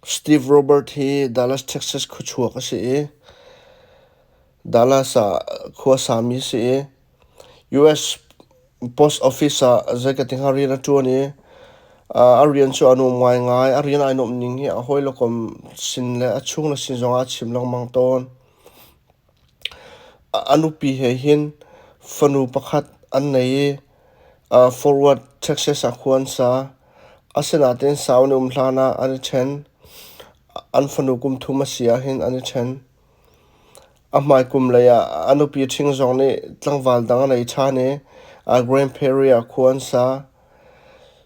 Steve Robert hi Dallas Texas khuchuak a si Dallas a khua sami si US Post Office a zakating harina tuani arian chu anu ngai ngai arian ainom ning hi a hoilokom sin le a chung la sin zonga chimlang mang ton anu pi he hin Fanu pakhat an nei forward Texas a khuan sa asenaten sauni umhlana ani chen an Fanu kum thuma sia hin ani chen amai kum leya anu pi thing zong ni tlangwal dang nei thane a Grand Prairie a khuan sa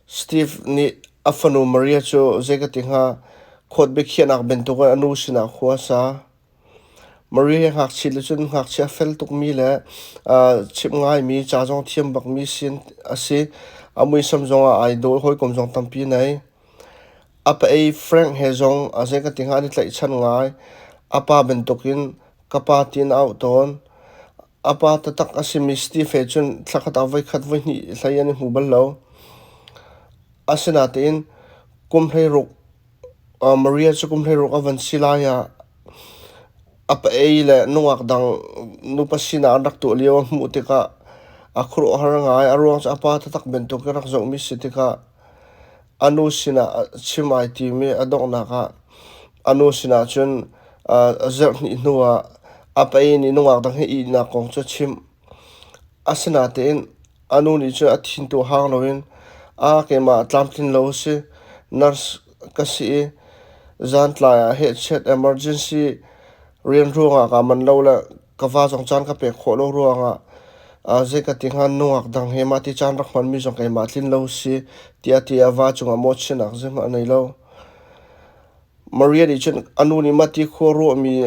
Steve ni afanu Maria chu zekating ha khot be khianak ben to anu sina khwa sa Maria hak chil chun hak cha fel tuk mi le chip ngai mi cha jong thiam bak mi sin ase amui sam zonga ai do hoi kom jong tampi nei apa a Frank he zong azekating ha ni tlai chan ngai apa ben tokin KaPa tin out ton apa tatak asimi Steve he chun thlakat avai khat vai ni hlaiani hubal lo asinatin kumhlei ruk Maria chu kumhlei ruk avan silaya apa eile nuak dang nupasina rak tu liaw mu tika akhru harangai arwang cha apa tatak bentuk rak zo mi sitika anu sina chimai ti mi adok naka anu sina chun azar ni nuwa apa ni nuak dang hi na kong chu chim asinatin anu ni chu athin tu hang loin kema tlamtin lo si nurse kasi zantla headset emergency rian ruanga ka man lo la kawa jong chan ka pe kholo ruanga zeka tingan nuak dang he ma ti chan rak man mi jong kai ma tlin lo si tia tia wa chunga mo chinak zem anei lo Maria di chen anu ni mati khoro mi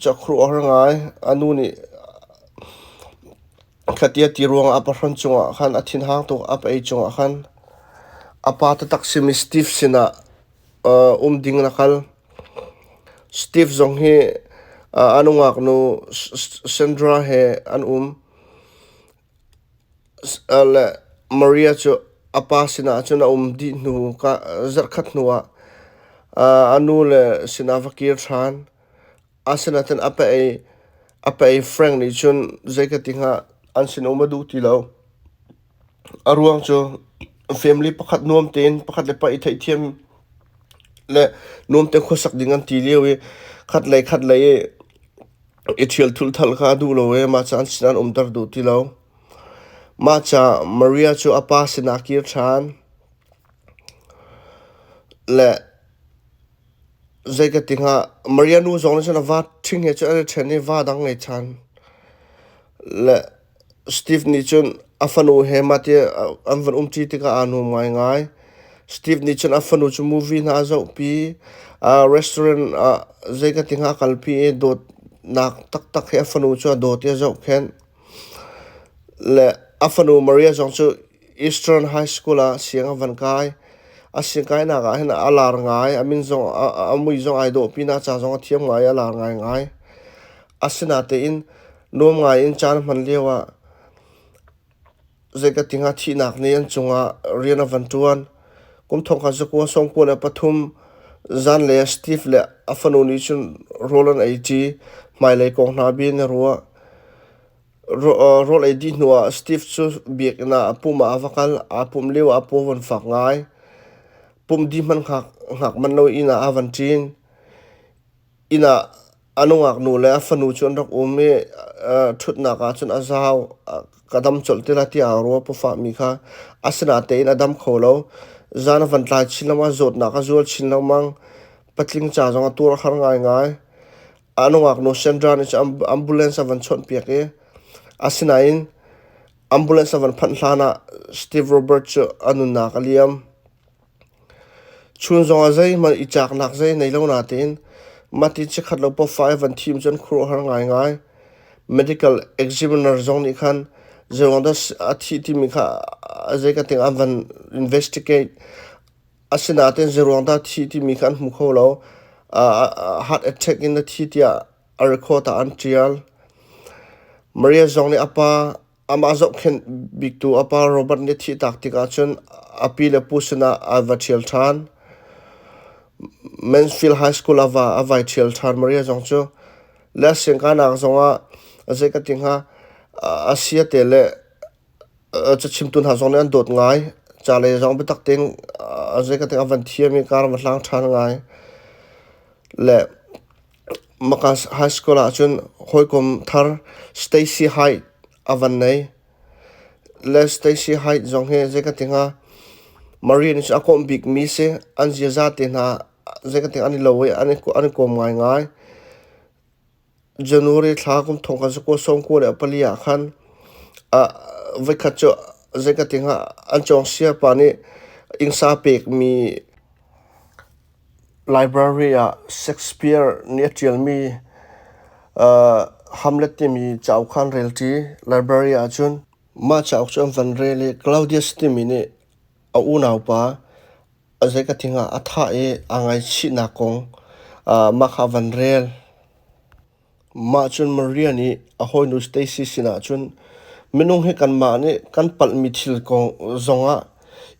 chakru orangai anu ni khatia ti ruanga apahran chunga khan athin hang to ap ei chunga khan apa ta taksim Steve sina ding nakal Steve zong he anungak no Sandra he an le Maria chu apa sina chuna di nu ka zar khat nuwa anu le sina vakir than asinatan apa a Frank ni chun zekatinga an sin umadu ti lo aruang chu family pakhat nuam ten pakhat le pa i thai thiam le nuam te khosak dingan ti lewi khat lai ithial thul thal kha du lo we ma chan sinan umtar du ti lo ma cha Maria chu apa sina kir than le zekatinga Maria nu zong na va thing he chu a thani va dang ngai chan le Steve ni chun afanu he mate anvan umti tika anu ngai Steve ni chun afanu chu movie na zo pi restaurant zekatinga kalpi dot nak tak he afanu chu dot ya zo khen le afanu Maria zong chu Eastern High School a siang van kai asingkai na ga hena alar ngai amin zong amui zong ai do pi na cha zong thiam ngai alar ngai asina te in nom ngai in chan man lewa zeka tinga thi nak ne an chunga riana vantuan kum thong kha ko song ko le pathum zan le Steve le afanu ni chun rolan aiti mai le ko na bi ne ruwa rol id nuwa Steve chu biak na apuma avakal apum lewa apovon fak ngai pum di man khak man lo ina avantin ina anungak nu le afanu chun rak me thut na ka chun azaw kadam cholte la ti aro po fa mi kha asna te in adam kholo zana van tla chilama zot na ka zol chinlamang patling cha jong tur khar ngai anungak no Sandra ni ambulance avan chon pek e asna in ambulance avan phan hlana Steve Roberts anun na kaliam chun zong azai man ichak nak zai nei lo na tin mati che khat lo po 5 an team jon khro har ngai medical examiner zong ni khan zewanda athi ti mi kha azai ka ting avan investigate asina ten zewanda thi ti mi khan mu kholo heart attack in the thitia arekota antrial Maria zong ni apa amazok khen big to apa Robert ni thi taktika chun apile pusuna avachial than Mansfield High School avai thial thar Maria jong chu la sengka nak zonga azai ka ting ha asia tele cha chimtun ha zong an dot ngai cha le zong betak ting azai ka ting avan thiam mi kar matlang than ngai le Makas High School a chun hoikom thar Stacy Height avan nei le Stacy Height zong he azai ka ting ha Maria ni cha kom big mi se an zia za te na azai ka ting ani lowe ani kom ngai ngai January thla kum thong ka ko som ko le palia khan a vai kha cho zai ka ting ha an chong sia pa ni ingsa pek mi library a Shakespeare ni tial mi Hamlet ti mi chau khan relti library a chun ma chau chon van rele Claudius ti mi ni a unau pa azai ka ting ha atha e angai chi na kong ma kha van rel ma chun Maria ni a hoinu Stacy sina chun minung he kan ma ni kan pal mi thil ko zonga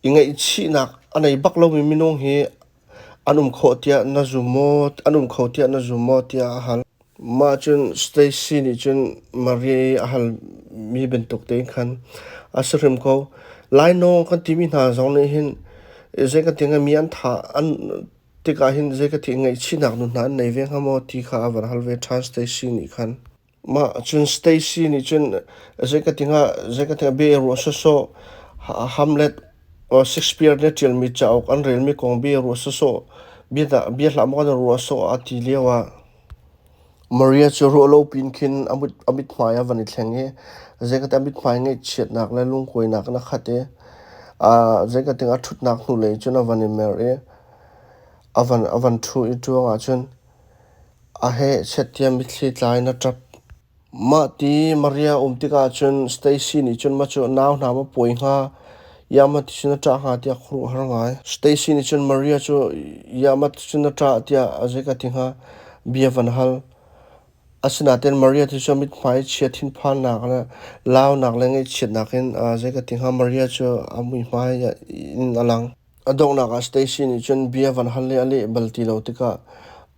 ingai chi nak anei baklo mi minung he anum khotia na zumot anum khotia na zumotia hal ma chun Stacy ni chun Maria hal mi bentuk te khan asrim ko laino kan timi na zong ne hin zai ka tinga mi an tha an tika hin zai ka tinga chi nak nu na nei ve hamo ti kha avar hal ve trans Stacy ni khan ma chun Stacy ni chun zai ka tinga be ro so Hamlet or Shakespeare ne til mi chau an rel mi kong be ro so be la mo ro so ati lewa Maria chu ro lo pin khin amit maya vani thlenge zai ka amit mai ngai chet nak la lung koi nak na khate zai ka tinga thut nak nu le chuna vani mer avan thu I tu nga chun a he chetia mi thli tlai na trap ma ti Maria tika chun Stacy ni chun ma chu naw na ma poi nga yama ti chuna ta ha tia khru har ngai Stacy ni chun Maria chu yama ti chuna ta tia azai ka tinga bia van hal asina ten Maria ti chu mit phai chethin phan na kana law nak lengai chet nakin azai ka tinga Maria chu amui mai in alang adong na ka Stacy ni chun bia van hal le ale balti lo tika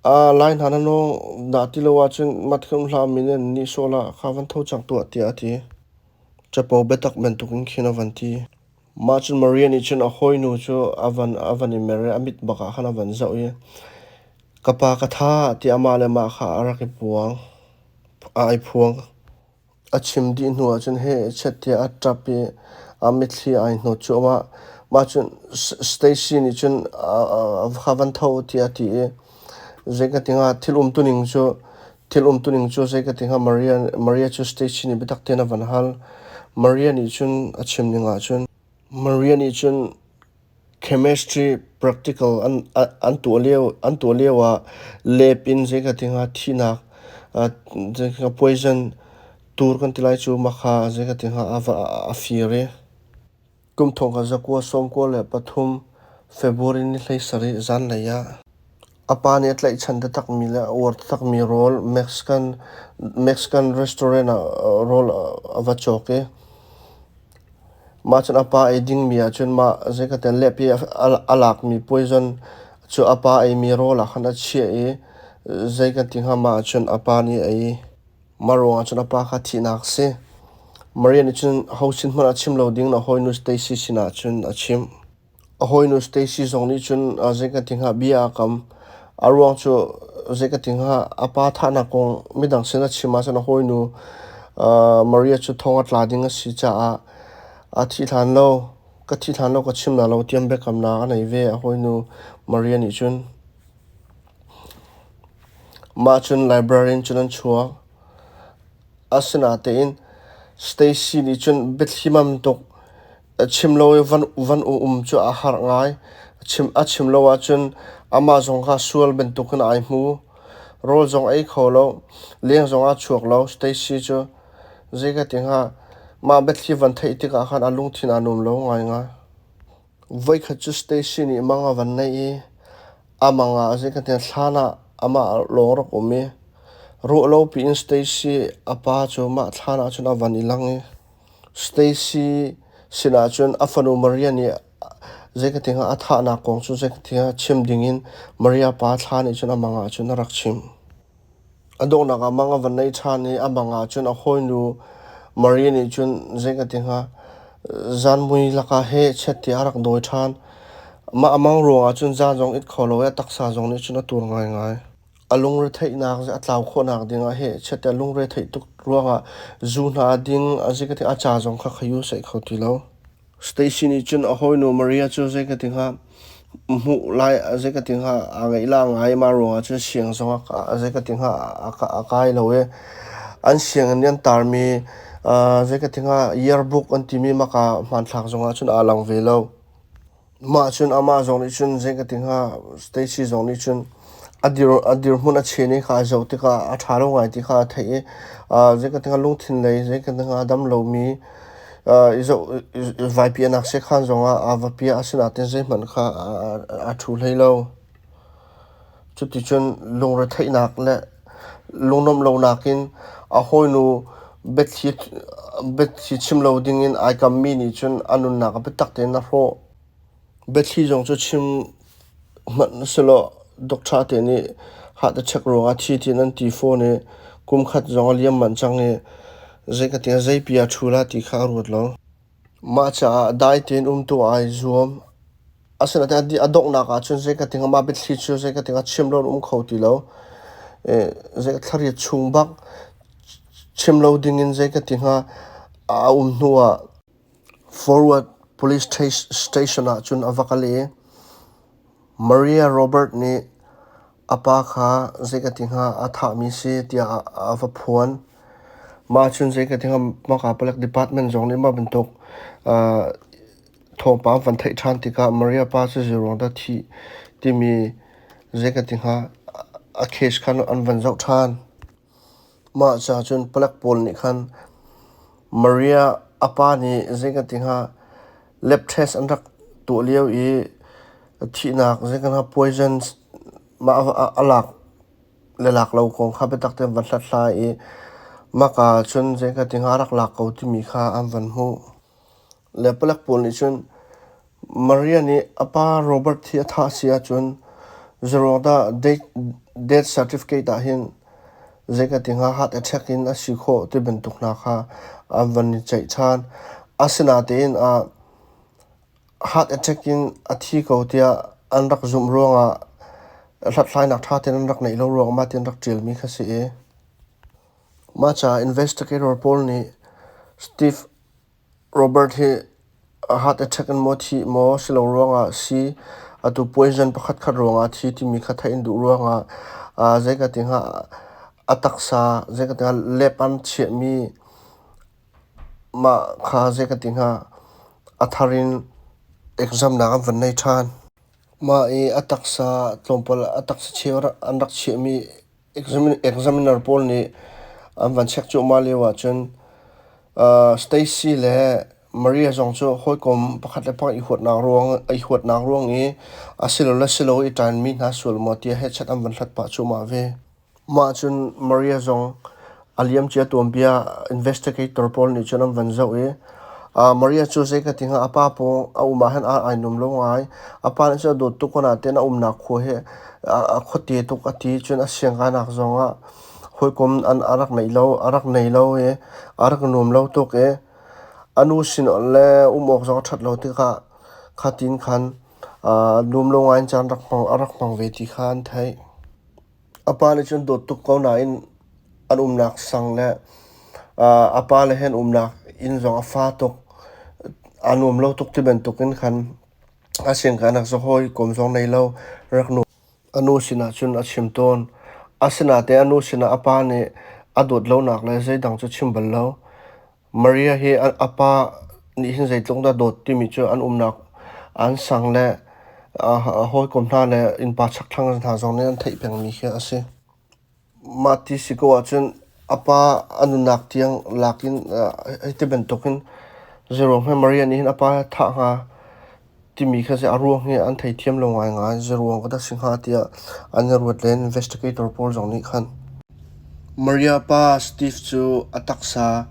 line hana no da ti lo wa chun matkhum hla min ni sola khawan tho chang tu ati ati chapo betak men tukin khina vanti ma chun Maria ni chun a hoinu chu avan in mere amit baka khana van zau KaPa ka thah ti amale ma kha araki puang ai phuang achim di nu chun he chatia atrapi amitli ai no choma ma chun Stacy ni chun khawan tho ti ati zai ka tinga thilum tuning chu zai ka tinga Maria chu Stacy ni betak tena van hal Maria ni chun achim ni nga chun Maria ni chun chemistry practical an to lewa lab in zai ka tinga thina zai ka poison tur kan tilai chu makha zai ka tinga afire kum thong ka zakwa som ko le pathum February ni hlei sari zan leya apani atlai chanda tak mi la or tak mi role Mexican restaurant role ava choke ma chan apa eding mi chun ma zai ka ten lepi alak mi poison chu apa ai mi role khana che zai ka tinga ma chun apani ai maro chun apa kha thi nak se Maria ni chun hausin man achim loading na hoinu Stacy sina chun achim hoinu Stacy zong ni chun zai ka tinga bia kam arwang chu zai ka tinga apa thana kong midang sina chima sana hoinu Maria chu thonga tlading si cha a thi than lo ka chim na lo tiam be kam na nei ve hoinu Maria ni chun ma chun librarian chun chua asina te in Stacy ni chun bethimam tok chimlo van chu a har ngai chim lo wa chun ama zong kha sual ben tok na ai mu rol zong ai kholo leng zong a chuak lo Stacy chu zai ka tinga ma bethi van thei tika khan alung thin anum lo ngai nga vai kha chu Stacy ni manga van nei amanga zai ka tin thlana ama lor ko me ro lo pi in Stacy apa chu ma thlana chuna van ilang Stacy sina chun Fanu Maria ni zeka tinga atha na kong chu zeka tinga chim dingin Maria pa thla ni chun amanga chun rak chim adong na ga manga van nei tha ni amanga chun a hoinu Maria ni chun zeka tinga zan mui laka he chet ti arak doi than ma amang ro a chun za jong it kholo ya taksa jong ni chun tur ngai ngai alung re thei nak ja tlaw kho nak dinga he chet alung re thei tuk ruanga zu na ding azika ti acha jong kha khayu sai khoti lo Stacy ni chun a hoinu Maria chu zeka tinga mu lai azeka tinga angai la ngai ma ro a chu siang zonga azeka tinga akai lowe an siang nian tarmi zeka tinga yearbook an timi maka man thak zonga chun alang velo ma chun ama zong ni chun zeka tinga Stacy zong ni chun adir huna cheni kha zotika atharo ngai ti kha thei zeka tinga lungthin lei zeka tinga adam lo mi izo vai pia nak se khan zonga avapia asina ten zai man kha a thu leilo chuti chun lungra thei nak le lungnom lo nakin a hoinu bethi chim loading in I kam mini chun anun nak betak te na ro bethi jong chu chim man selo doctor te ni ha da check ro a thi tin an ti phone ne kum khat jong liam man chang ne zeka te zai pia thula ti kha rut lo ma cha dai ten tu ai zoom asana ta di adok na ka chun zeka tinga ma bethi chu zeka tinga chim lo khoti lo zeka thari chung bak chim loading in zeka tinga nuwa forward police station a chun avakali Maria Robert ni apa kha zeka tinga atha mi se tia ava phone ma chun zeka tinga maka palak department jong ni ma bentok thopa van thai than tika Maria pa chu zero da thi timi zeka tinga a case khan an van zau than ma cha chun palak pol ni khan Maria apa ni zeka tinga lab test an rak to leo I thi nak zeka na poison ma alak lelak lo kong kha betak te van thlat hla I maka chun zeka tinga rak lak ko ti mi kha an van hu le palak pol ni chun Maria ni apa Robert thi atha sia chun zero da death certificate a hin zeka tinga heart attack in a sikho te bentuk na kha an van ni chai chan asina te in a heart attack in a thi ko tia an rak zum ronga hlat hlai nak tha ten an rak nei lo ronga ma ten rak tril mi kha se e macha investigator Paul ni Steve Robert he a heart attack and mo silo ronga si atu poison pakhat khat ronga thi ti mi kha thain du ronga zeka tinga ataksa zeka tinga lepan che mi ma kha zeka tinga atharin exam na van nei than ma ataksa tlompol ataksa chewra andak che mi examiner Paul ni an van check chu ma lewa chun Stacy le Maria jong chu hoi kom pakhat le pang I huat na ruang I asilo I tan mi na sul mo tia he chat an van thlat pa chu ma ve ma chun Maria jong aliam chia tombia investigator Paul ni chunam van zau Maria chu zeka tinga apa po uma han ai num lo ngai apa cha do tu kona te na na kho he a khote tu ka ti chun a sianga nak zonga hoi kom an arak nei lo e arak num lo to ke anu sin le umok zo that lo ti kha khatin khan num lo ngai chan arak pang ve ti khan thai apa le chun do tu ko na in an nak sang le apa le hen nak in zong afa tok anum lo tok ti ben tokin khan aseng kana so hoi kom zong nei lo raknu anu sina chun a chimton asina te anu sina apa ne adot lo nak le zai dang chu chimbal lo Maria he apa ni hin zai tlong da dot ti mi chu an nak an sang le hoi kom na le in pa chak thang tha zong ne an thei peng mi khe ase mati siko chun apa anu nak tiang lakin te ben tokin zero he Maria ni hin apa tha ha ti mi kha se aruang he an thei thiam lo ngai zero ka da singha tia an ruat len investigator por jong ni khan Maria pa Steve chu ataksa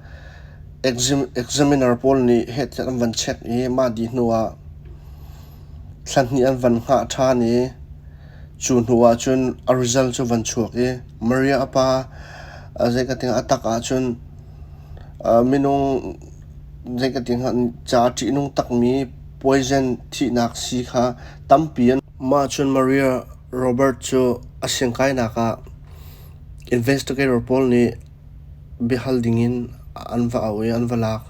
examiner Paul ni het van check ni ma di nuwa thlan ni an van nga tha ni chu nuwa chun a result chu van chuak e Maria apa zai ka ting ataka chun minung zai ka ting cha ti nung tak mi poison thi nak si kha tampian ma chun Maria Robert chu asengkai naka investigator Paul ni bihal dingin anva awi anvalak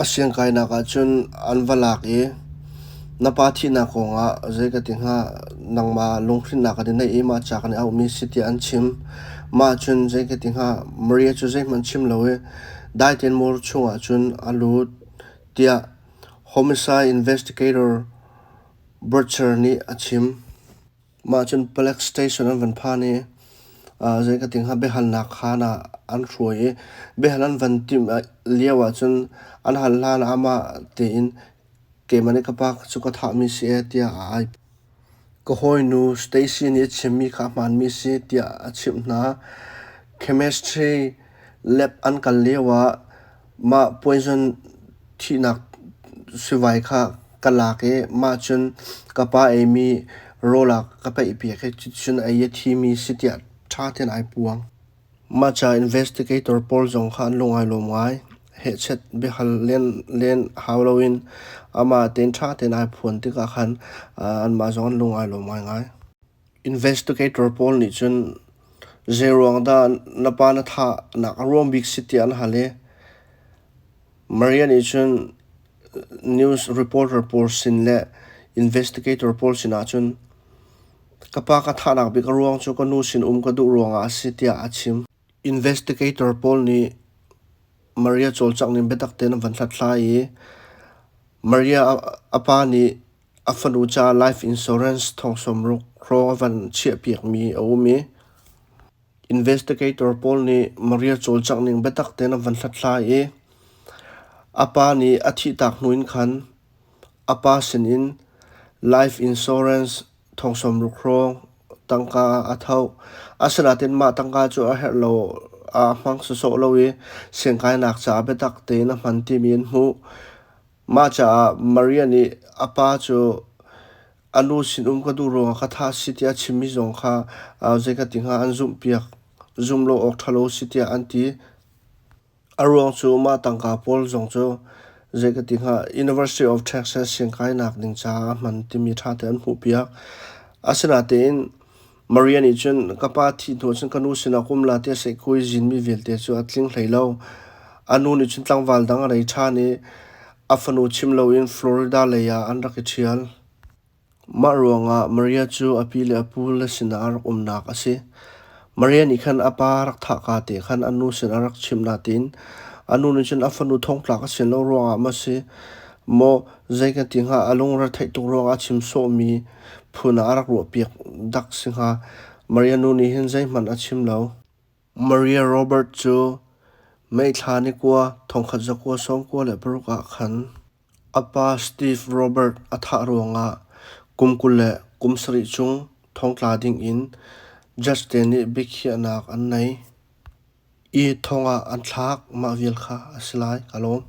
asengkai naka chun anvalak e napa thi na ko nga zai ka ting nangma lungkhrin na ka din ei ma cha kan au mi city an chim ma chun zai ka ting Maria chu zai man chim lowe dai ten mor chunga chun alut tia homicide investigator butcher ni achim ma chun Black Station an van pha ni zai ka ting behal na khana an roi behal an van tim liawa chun an hal lan ama te in ke mane KaPa chu ka tha mi si tia ai ko hoi nu station ni chimi kha man mi si tia achim na chemistry lab an kal lewa ma poison thi nak siwai kha kalake ma chun KaPa emi rola KaPa ipi khe chun ai thi mi si tia tha ten ai puang ma cha investigator Paul jong khan lungai lomai he chet behal len halloween ama ten tha ten ai phun ti ka khan an ma zon lungai lomai ngai investigator Paul ni chun zerong da napa na tha na rom big city an hale Maria ni chun news reporter Paul sin le investigator Paul sina chun KaPa ka tha nak big ruang chu ka nu sin ka du ruang a city a achim investigator Paul ni Maria cholchak ni betak ten van thlai Maria apa ni Fanu cha life insurance thong somruk kro van chia piak mi awmi investigator Paul ni Maria cholchak ning betak ten van thlai apa ni athi tak nuin khan apa sin in life insurance thong somruk kro tangka athau asana ten ma tangka chu a hello a mang so lowi sengkai nak cha betak te na man ti min hu ma cha Maria ni apa chu anu sin ka du ro ka tha sitia chimi jong kha je ka ting an zum piak zum lo ok thalo sitia anti arong chu ma tangka Paul jong chu je ka ting University of Texas sengkai nak ning cha man ti mi tha te an hu piak asana te in Maria ni chun KaPa thi tho chun kanu sina kumla te se koi jin mi velte chu atling hleilo anu ni chun tlangwal dang rei tha ni Fanu chimlo in Florida le ya an rakhial maruanga Maria chu apile apul sinar nak ase Maria ni khan apa rak tha ka te khan anu sin arak chimna tin anu ni chun Fanu thong tla ka sin lo ronga ma se mo zai ka ting alung ra thai tu ronga chim so mi phuna arak ro piak dak singa Maria nu ni hin zai man achim lo Maria Robert chu mai thani kwa thong khat za kwa som kwa le pruka khan apa Steve Robert atha ronga kumkule kumsri chung thong tla ding in just ni bikhia nak an nei I thonga an thak ma vil kha aslai kalom